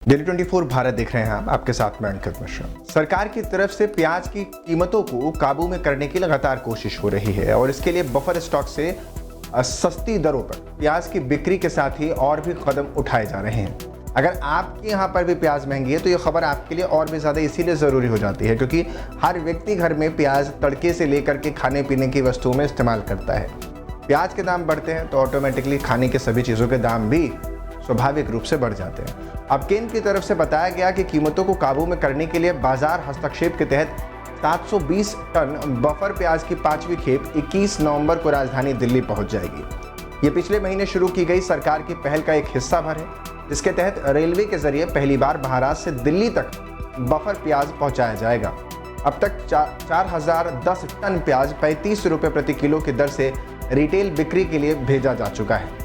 Daily 24 Bharat देख रहे हैं आप, आपके साथ में अंकित मिश्रा। सरकार की तरफ से प्याज की कीमतों को काबू में करने की लगातार कोशिश हो रही है और इसके लिए बफर स्टॉक से सस्ती दरों पर प्याज की बिक्री के साथ ही और भी कदम उठाए जा रहे हैं। अगर आपके यहाँ पर भी प्याज महंगी है तो ये खबर आपके लिए और भी ज़्यादा इसीलिए ज़रूरी हो जाती है क्योंकि हर व्यक्ति घर में प्याज तड़के से लेकर के खाने पीने की वस्तुओं में इस्तेमाल करता है। प्याज के दाम बढ़ते हैं तो ऑटोमेटिकली खाने के सभी चीज़ों के दाम भी स्वाभाविक रूप से बढ़ जाते हैं। अब केंद्र की तरफ से बताया गया कि कीमतों को काबू में करने के लिए बाजार हस्तक्षेप के तहत 720 टन बफर प्याज की 5वीं खेप 21 नवंबर को राजधानी दिल्ली पहुंच जाएगी। ये पिछले महीने शुरू की गई सरकार की पहल का एक हिस्सा भर है, जिसके तहत रेलवे के जरिए पहली बार महाराष्ट्र से दिल्ली तक बफर प्याज पहुंचाया जाएगा। अब तक 4010 टन प्याज 35 रुपये प्रति किलो की दर से रिटेल बिक्री के लिए भेजा जा चुका है।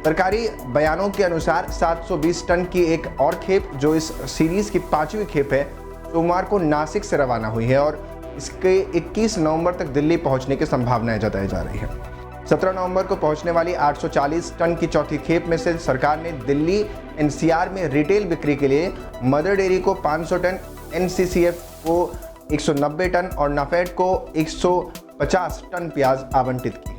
सरकारी बयानों के अनुसार 720 टन की एक और खेप, जो इस सीरीज की 5वीं खेप है, सोमवार को नासिक से रवाना हुई है और इसके 21 नवंबर तक दिल्ली पहुंचने की संभावनाएं जताई जा रही है। 17 नवंबर को पहुंचने वाली 840 टन की चौथी खेप में से सरकार ने दिल्ली एनसीआर में रिटेल बिक्री के लिए मदर डेयरी को 500 टन, एनसीसीएफ को 190 टन और नाफेड को 150 टन प्याज आवंटित की है।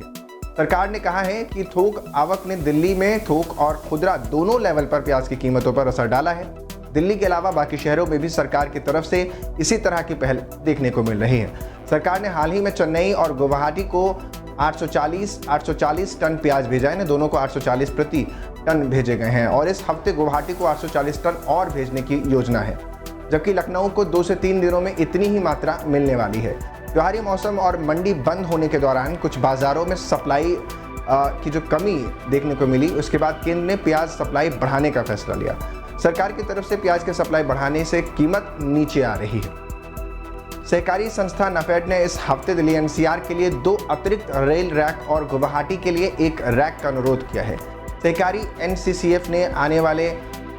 सरकार ने कहा है कि थोक आवक ने दिल्ली में थोक और खुदरा दोनों लेवल पर प्याज की कीमतों पर असर डाला है। दिल्ली के अलावा बाकी शहरों में भी सरकार की तरफ से इसी तरह की पहल देखने को मिल रही है। सरकार ने हाल ही में चेन्नई और गुवाहाटी को 840 टन प्याज भेजा है। दोनों को 840 प्रति टन भेजे गए हैं और इस हफ्ते गुवाहाटी को 840 टन और भेजने की योजना है, जबकि लखनऊ को 2 से 3 दिनों में इतनी ही मात्रा मिलने वाली है। त्योहारी मौसम और मंडी बंद होने के दौरान कुछ बाजारों में सप्लाई की जो कमी देखने को मिली, उसके बाद केंद्र ने प्याज सप्लाई बढ़ाने का फैसला लिया। सरकार की तरफ से प्याज की सप्लाई बढ़ाने से कीमत नीचे आ रही है। सहकारी संस्था नाफेड ने इस हफ्ते दिल्ली एनसीआर के लिए 2 अतिरिक्त रेल रैक और गुवाहाटी के लिए 1 रैक का अनुरोध किया है। सहकारी एनसीसीएफ ने आने वाले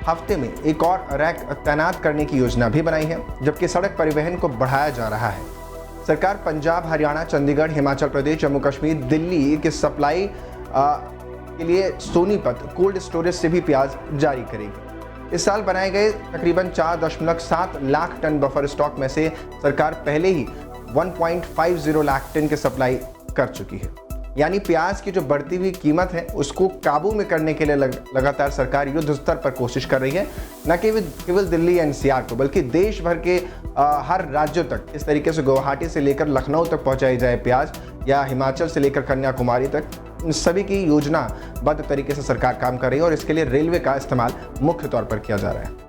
हफ्ते में एक और रैक तैनात करने की योजना भी बनाई है, जबकि सड़क परिवहन को बढ़ाया जा रहा है। सरकार पंजाब, हरियाणा, चंडीगढ़, हिमाचल प्रदेश, जम्मू कश्मीर, दिल्ली की सप्लाई के लिए सोनीपत कोल्ड स्टोरेज से भी प्याज जारी करेगी। इस साल बनाए गए तकरीबन 4.7 लाख टन बफर स्टॉक में से सरकार पहले ही 1.50 लाख टन की सप्लाई कर चुकी है। यानी प्याज की जो बढ़ती हुई कीमत है उसको काबू में करने के लिए लगातार सरकार युद्ध स्तर पर कोशिश कर रही है, न केवल दिल्ली एनसीआर को बल्कि देश भर के हर राज्यों तक इस तरीके से गुवाहाटी से लेकर लखनऊ तक पहुंचाई जाए प्याज, या हिमाचल से लेकर कन्याकुमारी तक। इन सभी की योजनाबद्ध तरीके से सरकार काम कर रही है और इसके लिए रेलवे का इस्तेमाल मुख्य तौर पर किया जा रहा है।